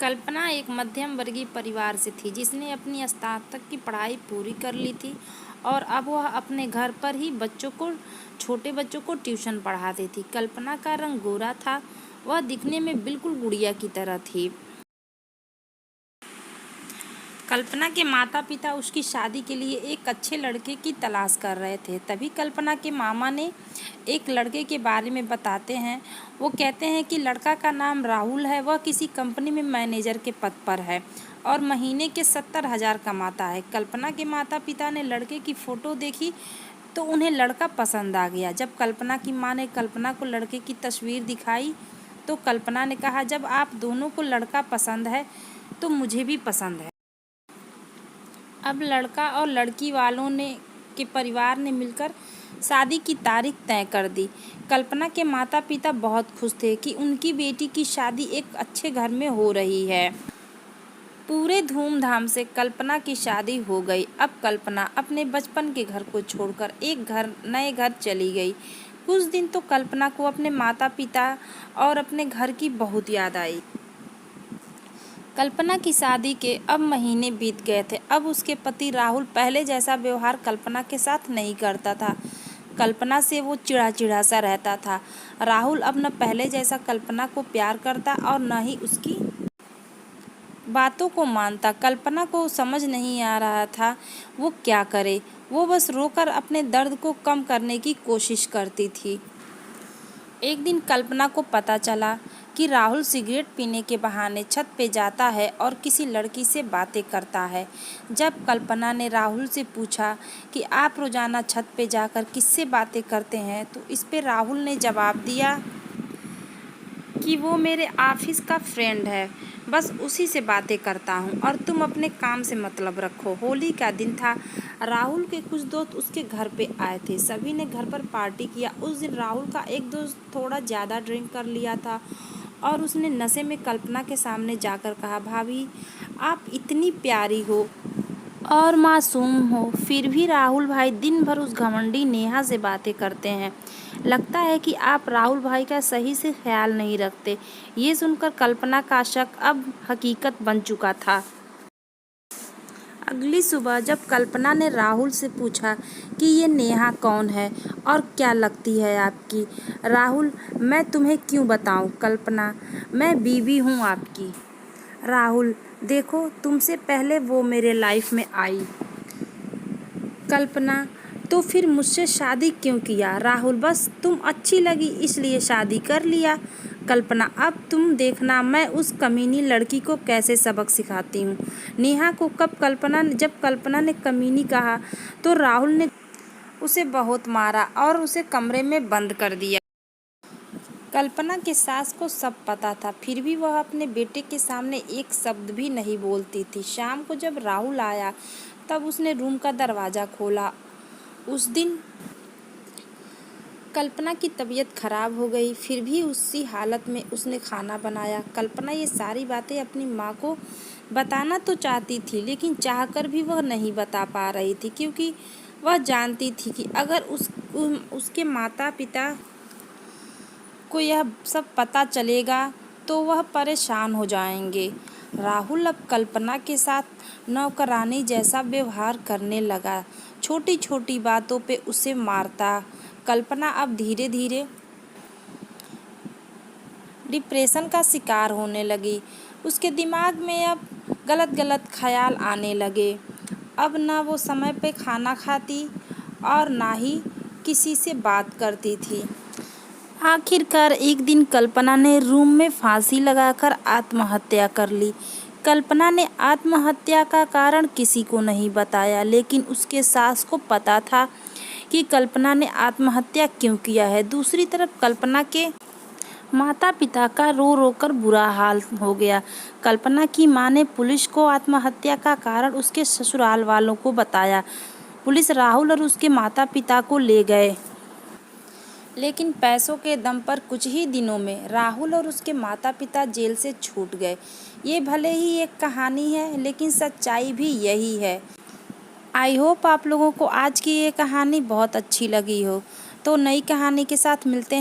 कल्पना एक मध्यम वर्गीय परिवार से थी जिसने अपनी स्नातक की पढ़ाई पूरी कर ली थी और अब वह अपने घर पर ही छोटे बच्चों को ट्यूशन पढ़ाती थी। कल्पना का रंग गोरा था। वह दिखने में बिल्कुल गुड़िया की तरह थी। कल्पना के माता पिता उसकी शादी के लिए एक अच्छे लड़के की तलाश कर रहे थे। तभी कल्पना के मामा ने एक लड़के के बारे में बताते हैं। वो कहते हैं कि लड़का का नाम राहुल है। वह किसी कंपनी में मैनेजर के पद पर है और महीने के 70,000 कमाता है। कल्पना के माता पिता ने लड़के की फ़ोटो देखी तो उन्हें लड़का पसंद आ गया। जब कल्पना की माँ ने कल्पना को लड़के की तस्वीर दिखाई तो कल्पना ने कहा, जब आप दोनों को लड़का पसंद है तो मुझे भी पसंद है। अब लड़का और लड़की वालों के परिवार ने मिलकर शादी की तारीख तय कर दी। कल्पना के माता पिता बहुत खुश थे कि उनकी बेटी की शादी एक अच्छे घर में हो रही है। पूरे धूमधाम से कल्पना की शादी हो गई। अब कल्पना अपने बचपन के घर को छोड़कर एक नए घर चली गई। कुछ दिन तो कल्पना को अपने माता पिता और अपने घर की बहुत याद आई। कल्पना की शादी के अब महीने बीत गए थे। अब उसके पति राहुल पहले जैसा व्यवहार कल्पना के साथ नहीं करता था। कल्पना से वो चिढ़ा सा रहता था। राहुल अब न पहले जैसा कल्पना को प्यार करता और न ही उसकी बातों को मानता। कल्पना को समझ नहीं आ रहा था वो क्या करे। वो बस रोकर अपने दर्द को कम करने की कोशिश करती थी। एक दिन कल्पना को पता चला कि राहुल सिगरेट पीने के बहाने छत पे जाता है और किसी लड़की से बातें करता है। जब कल्पना ने राहुल से पूछा कि आप रोजाना छत पे जाकर किससे बातें करते हैं, तो इस पे राहुल ने जवाब दिया कि वो मेरे ऑफिस का फ्रेंड है, बस उसी से बातें करता हूँ और तुम अपने काम से मतलब रखो। होली का दिन था। राहुल के कुछ दोस्त उसके घर पे आए थे। सभी ने घर पर पार्टी किया। उस दिन राहुल का एक दोस्त थोड़ा ज़्यादा ड्रिंक कर लिया था और उसने नशे में कल्पना के सामने जाकर कहा, भाभी आप इतनी प्यारी हो और मासूम हो, फिर भी राहुल भाई दिन भर उस घमंडी नेहा से बातें करते हैं। लगता है कि आप राहुल भाई का सही से ख्याल नहीं रखते। ये सुनकर कल्पना का शक अब हकीकत बन चुका था। अगली सुबह जब कल्पना ने राहुल से पूछा कि ये नेहा कौन है और क्या लगती है आपकी। राहुल, मैं तुम्हें क्यों बताऊं कल्पना, मैं बीवी हूं आपकी। राहुल, देखो तुमसे पहले वो मेरे लाइफ में आई। कल्पना, तो फिर मुझसे शादी क्यों किया। राहुल, बस तुम अच्छी लगी इसलिए शादी कर लिया। कल्पना, अब तुम देखना मैं उस कमीनी लड़की को कैसे सबक सिखाती हूँ। नेहा को जब कल्पना ने कमीनी कहा तो राहुल ने उसे बहुत मारा और उसे कमरे में बंद कर दिया। कल्पना के सास को सब पता था, फिर भी वह अपने बेटे के सामने एक शब्द भी नहीं बोलती थी। शाम को जब राहुल आया तब उसने रूम का दरवाज़ा खोला। उस दिन कल्पना की तबीयत खराब हो गई, फिर भी उसी हालत में उसने खाना बनाया। कल्पना ये सारी बातें अपनी माँ को बताना तो चाहती थी, लेकिन चाहकर भी वह नहीं बता पा रही थी, क्योंकि वह जानती थी कि अगर उसके माता पिता को यह सब पता चलेगा तो वह परेशान हो जाएंगे। राहुल अब कल्पना के साथ नौकरानी जैसा व्यवहार करने लगा। छोटी छोटी बातों पे उसे मारता। कल्पना अब धीरे धीरे डिप्रेशन का शिकार होने लगी। उसके दिमाग में अब गलत गलत ख्याल आने लगे। अब ना वो समय पे खाना खाती और ना ही किसी से बात करती थी। आखिरकार एक दिन कल्पना ने रूम में फांसी लगाकर आत्महत्या कर ली। कल्पना ने आत्महत्या का कारण किसी को नहीं बताया, लेकिन उसके सास को पता था कि कल्पना ने आत्महत्या क्यों किया है। दूसरी तरफ कल्पना के माता पिता का रो रो कर बुरा हाल हो गया। कल्पना की मां ने पुलिस को आत्महत्या का कारण उसके ससुराल वालों को बताया। पुलिस राहुल और उसके माता पिता को ले गए, लेकिन पैसों के दम पर कुछ ही दिनों में राहुल और उसके माता पिता जेल से छूट गए। ये भले ही एक कहानी है, लेकिन सच्चाई भी यही है। आई होप आप लोगों को आज की ये कहानी बहुत अच्छी लगी हो। तो नई कहानी के साथ मिलते हैं।